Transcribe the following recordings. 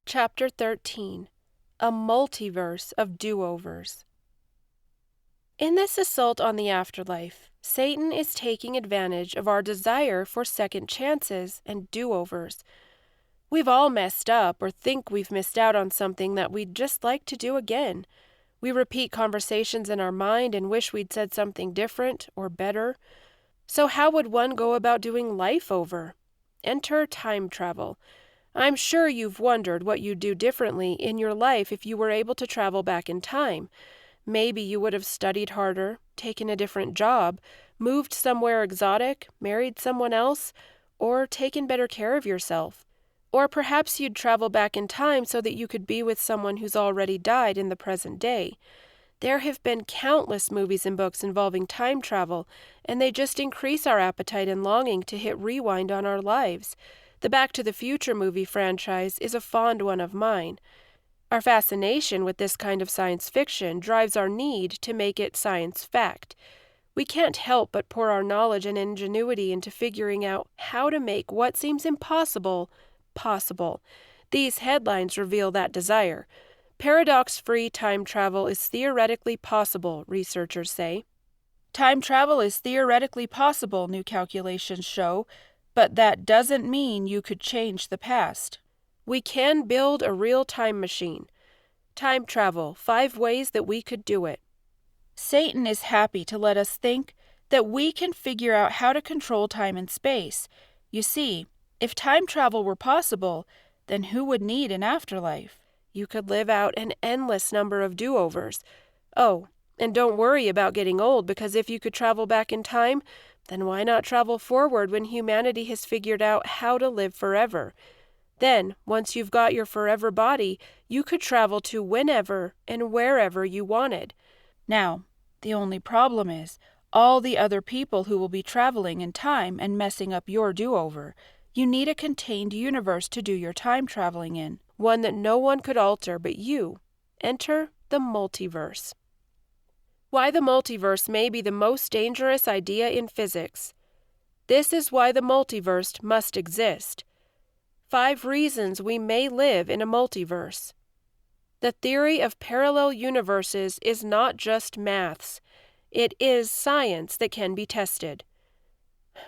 Chapter 13. A Multiverse of Do-Overs. In this assault on the afterlife, Satan is taking advantage of our desire for second chances and do-overs. We've all messed up or think we've missed out on something that we'd just like to do again. We repeat conversations in our mind and wish we'd said something different or better. So how would one go about doing life over? Enter time travel. I'm sure you've wondered what you'd do differently in your life if you were able to travel back in time. Maybe you would have studied harder, taken a different job, moved somewhere exotic, married someone else, or taken better care of yourself. Or perhaps you'd travel back in time so that you could be with someone who's already died in the present day. There have been countless movies and books involving time travel, and they just increase our appetite and longing to hit rewind on our lives. The Back to the Future movie franchise is a fond one of mine. Our fascination with this kind of science fiction drives our need to make it science fact. We can't help but pour our knowledge and ingenuity into figuring out how to make what seems impossible possible. These headlines reveal that desire. Paradox-free time travel is theoretically possible, researchers say. Time travel is theoretically possible, new calculations show, but that doesn't mean you could change the past. We can build a real time machine. Time travel, 5 ways that we could do it. Satan is happy to let us think that we can figure out how to control time and space. You see, if time travel were possible, then who would need an afterlife? You could live out an endless number of do-overs. Oh, and don't worry about getting old, because if you could travel back in time, then why not travel forward when humanity has figured out how to live forever? Then, once you've got your forever body, you could travel to whenever and wherever you wanted. Now, the only problem is all the other people who will be traveling in time and messing up your do-over. You need a contained universe to do your time traveling in, one that no one could alter but you. Enter the multiverse. Why the multiverse may be the most dangerous idea in physics. This is why the multiverse must exist. 5 reasons we may live in a multiverse. The theory of parallel universes is not just maths. It is science that can be tested.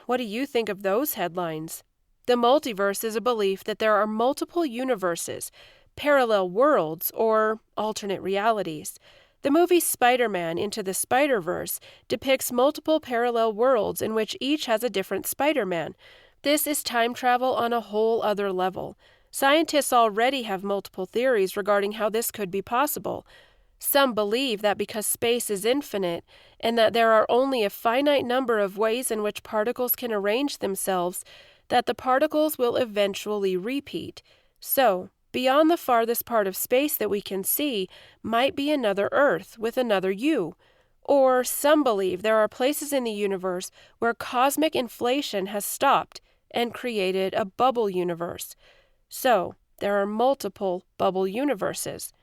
What do you think of those headlines? The multiverse is a belief that there are multiple universes, parallel worlds, or alternate realities. The movie Spider-Man Into the Spider-Verse depicts multiple parallel worlds in which each has a different Spider-Man. This is time travel on a whole other level. Scientists already have multiple theories regarding how this could be possible. Some believe that because space is infinite and that there are only a finite number of ways in which particles can arrange themselves, that the particles will eventually repeat. So, beyond the farthest part of space that we can see might be another Earth with another you. Or some believe there are places in the universe where cosmic inflation has stopped and created a bubble universe. So, there are multiple bubble universes.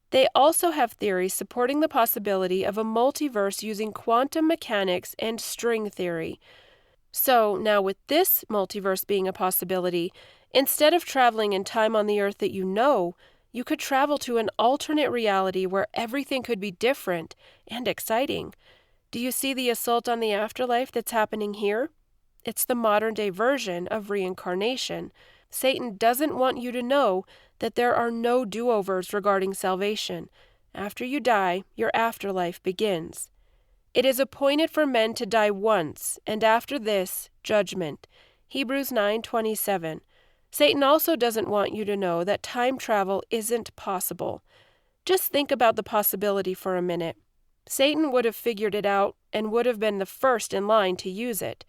They also have theories supporting the possibility of a multiverse using quantum mechanics and string theory. So, now with this multiverse being a possibility, instead of traveling in time on the Earth that you know, you could travel to an alternate reality where everything could be different and exciting. Do you see the assault on the afterlife that's happening here? It's the modern-day version of reincarnation. Satan doesn't want you to know that there are no do-overs regarding salvation. After you die, your afterlife begins. It is appointed for men to die once, and after this, judgment. Hebrews 9:27. Satan also doesn't want you to know that time travel isn't possible. Just think about the possibility for a minute. Satan would have figured it out and would have been the first in line to use it.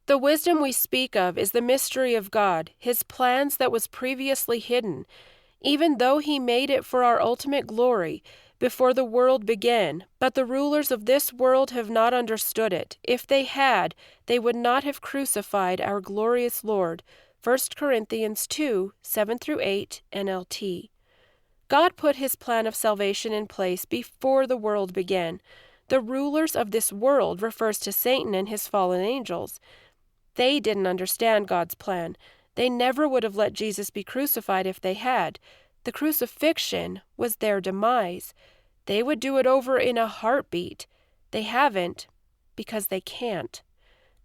The wisdom we speak of is the mystery of God, His plans that was previously hidden, even though He made it for our ultimate glory before the world began. But the rulers of this world have not understood it. If they had, they would not have crucified our glorious Lord. 1 Corinthians 2:7-8 NLT. God put His plan of salvation in place before the world began. The rulers of this world refers to Satan and his fallen angels. They didn't understand God's plan. They never would have let Jesus be crucified if they had. The crucifixion was their demise. They would do it over in a heartbeat. They haven't because they can't.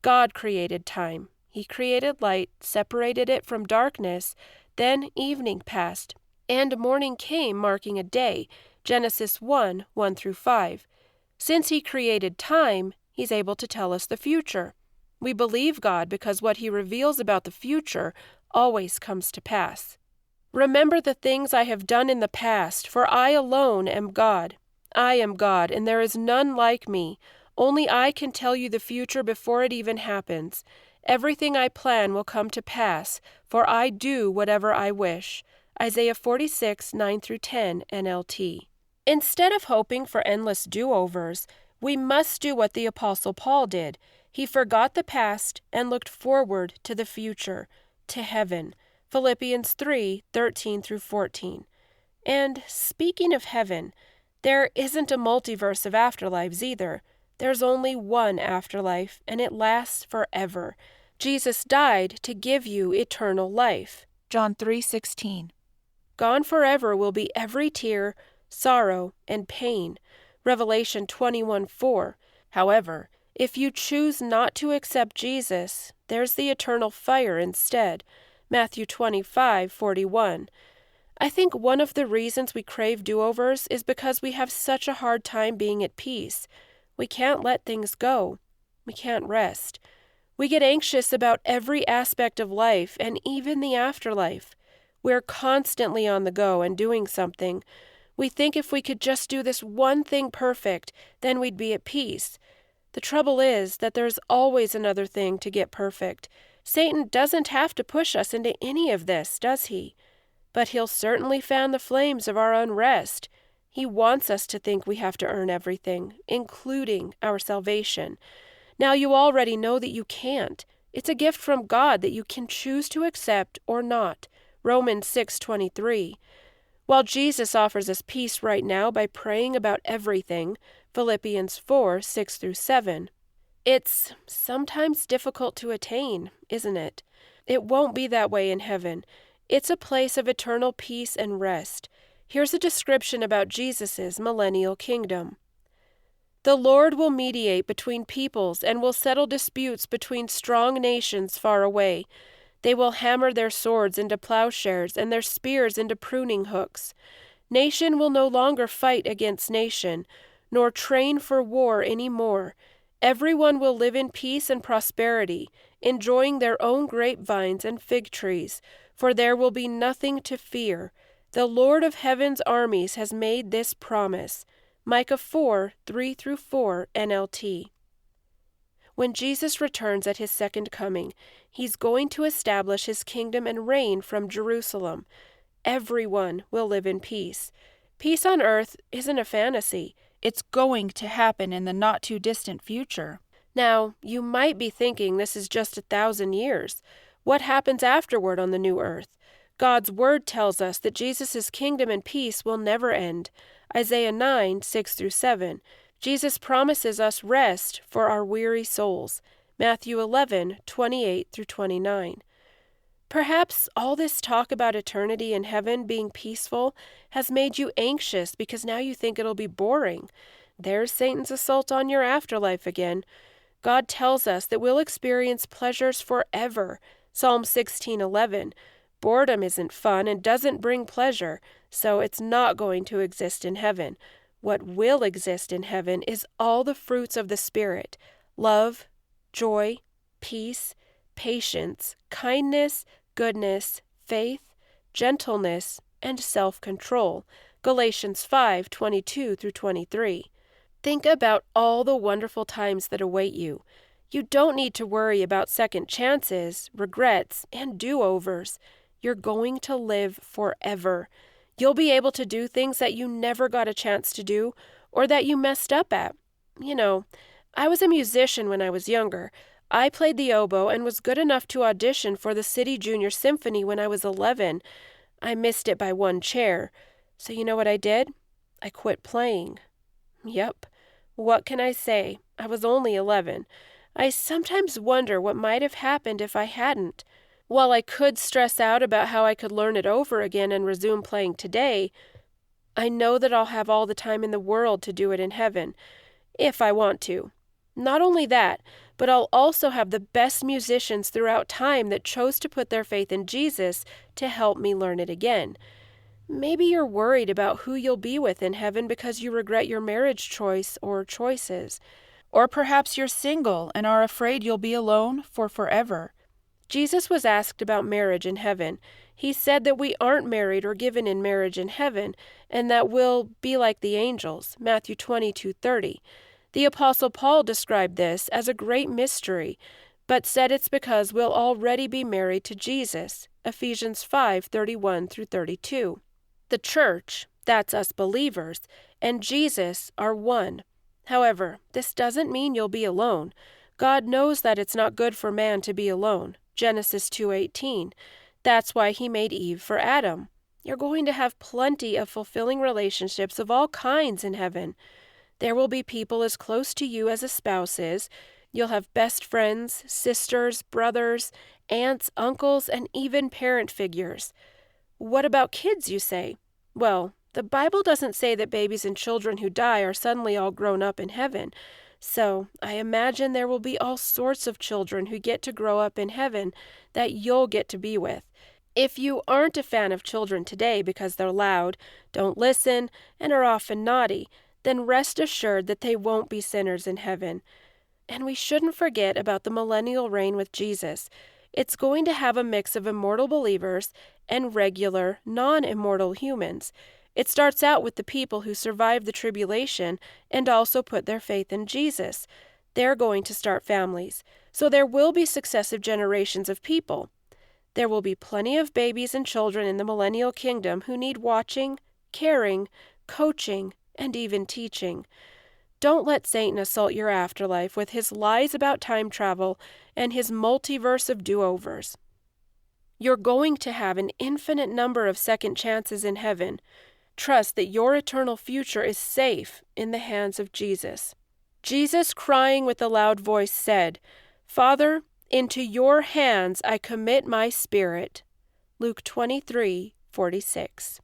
God created time. He created light, separated it from darkness. Then evening passed, and morning came, marking a day. Genesis 1, 1 through 5. Since He created time, He's able to tell us the future. We believe God because what He reveals about the future always comes to pass. Remember the things I have done in the past, for I alone am God. I am God, and there is none like me. Only I can tell you the future before it even happens. Everything I plan will come to pass, for I do whatever I wish. Isaiah 46, 9 through 10, NLT. Instead of hoping for endless do-overs, we must do what the Apostle Paul did. He forgot the past and looked forward to the future, to heaven. Philippians 3, 13 through 14. And speaking of heaven, there isn't a multiverse of afterlives either. There's only one afterlife, and it lasts forever. Jesus died to give you eternal life. John 3:16. Gone forever will be every tear, sorrow, and pain. Revelation 21:4. However, if you choose not to accept Jesus, there's the eternal fire instead. Matthew 25:41. I think one of the reasons we crave do-overs is because we have such a hard time being at peace. We can't let things go. We can't rest. We get anxious about every aspect of life and even the afterlife. We're constantly on the go and doing something. We think if we could just do this one thing perfect, then we'd be at peace. The trouble is that there's always another thing to get perfect. Satan doesn't have to push us into any of this, does he? But he'll certainly fan the flames of our unrest. He wants us to think we have to earn everything, including our salvation. Now you already know that you can't. It's a gift from God that you can choose to accept or not. Romans 6:23. While Jesus offers us peace right now by praying about everything, Philippians 4, 6 through 7. It's sometimes difficult to attain, isn't it? It won't be that way in heaven. It's a place of eternal peace and rest. Here's a description about Jesus' millennial kingdom. The Lord will mediate between peoples and will settle disputes between strong nations far away. They will hammer their swords into plowshares and their spears into pruning hooks. Nation will no longer fight against nation, nor train for war any more. Everyone will live in peace and prosperity, enjoying their own grapevines and fig trees, for there will be nothing to fear. The Lord of heaven's armies has made this promise. Micah 4, 3 through 4, NLT. When Jesus returns at his second coming, he's going to establish his kingdom and reign from Jerusalem. Everyone will live in peace. Peace on earth isn't a fantasy. It's going to happen in the not-too-distant future. Now, you might be thinking this is just 1,000 years. What happens afterward on the new earth? God's word tells us that Jesus' kingdom and peace will never end. Isaiah 9, 6 through 7. Jesus promises us rest for our weary souls. Matthew 11, 28 through 29. Perhaps all this talk about eternity in heaven being peaceful has made you anxious because now you think it'll be boring. There's Satan's assault on your afterlife again. God tells us that we'll experience pleasures forever. Psalm 16:11. Boredom isn't fun and doesn't bring pleasure, so it's not going to exist in heaven. What will exist in heaven is all the fruits of the Spirit: love, joy, peace, patience, kindness, goodness, faith, gentleness, and self-control. Galatians 5:22 through 23. Think about all the wonderful times that await you. You don't need to worry about second chances, regrets, and do-overs. You're going to live forever. You'll be able to do things that you never got a chance to do or that you messed up at. You know, I was a musician when I was younger. I played the oboe and was good enough to audition for the City Junior Symphony when I was 11. I missed it by one chair. So you know what I did? I quit playing. Yep. What can I say? I was only 11. I sometimes wonder what might have happened if I hadn't. While I could stress out about how I could learn it over again and resume playing today, I know that I'll have all the time in the world to do it in heaven, if I want to. Not only that, but I'll also have the best musicians throughout time that chose to put their faith in Jesus to help me learn it again. Maybe you're worried about who you'll be with in heaven because you regret your marriage choice or choices. Or perhaps you're single and are afraid you'll be alone for forever. Jesus was asked about marriage in heaven. He said that we aren't married or given in marriage in heaven, and that we'll be like the angels, Matthew 22:30. The Apostle Paul described this as a great mystery, but said it's because we'll already be married to Jesus, Ephesians 5:31-32. The church, that's us believers, and Jesus are one. However, this doesn't mean you'll be alone. God knows that it's not good for man to be alone, Genesis 2:18. That's why he made Eve for Adam. You're going to have plenty of fulfilling relationships of all kinds in heaven. There will be people as close to you as a spouse is. You'll have best friends, sisters, brothers, aunts, uncles, and even parent figures. What about kids, you say? Well, the Bible doesn't say that babies and children who die are suddenly all grown up in heaven. So I imagine there will be all sorts of children who get to grow up in heaven that you'll get to be with. If you aren't a fan of children today because they're loud, don't listen, and are often naughty, then rest assured that they won't be sinners in heaven. And we shouldn't forget about the millennial reign with Jesus. It's going to have a mix of immortal believers and regular, non-immortal humans. It starts out with the people who survived the tribulation and also put their faith in Jesus. They're going to start families, so there will be successive generations of people. There will be plenty of babies and children in the millennial kingdom who need watching, caring, coaching, and even teaching. Don't let Satan assault your afterlife with his lies about time travel and his multiverse of do-overs. You're going to have an infinite number of second chances in heaven. Trust that your eternal future is safe in the hands of Jesus. Jesus, crying with a loud voice, said, "Father, into your hands I commit my spirit." Luke 23:46.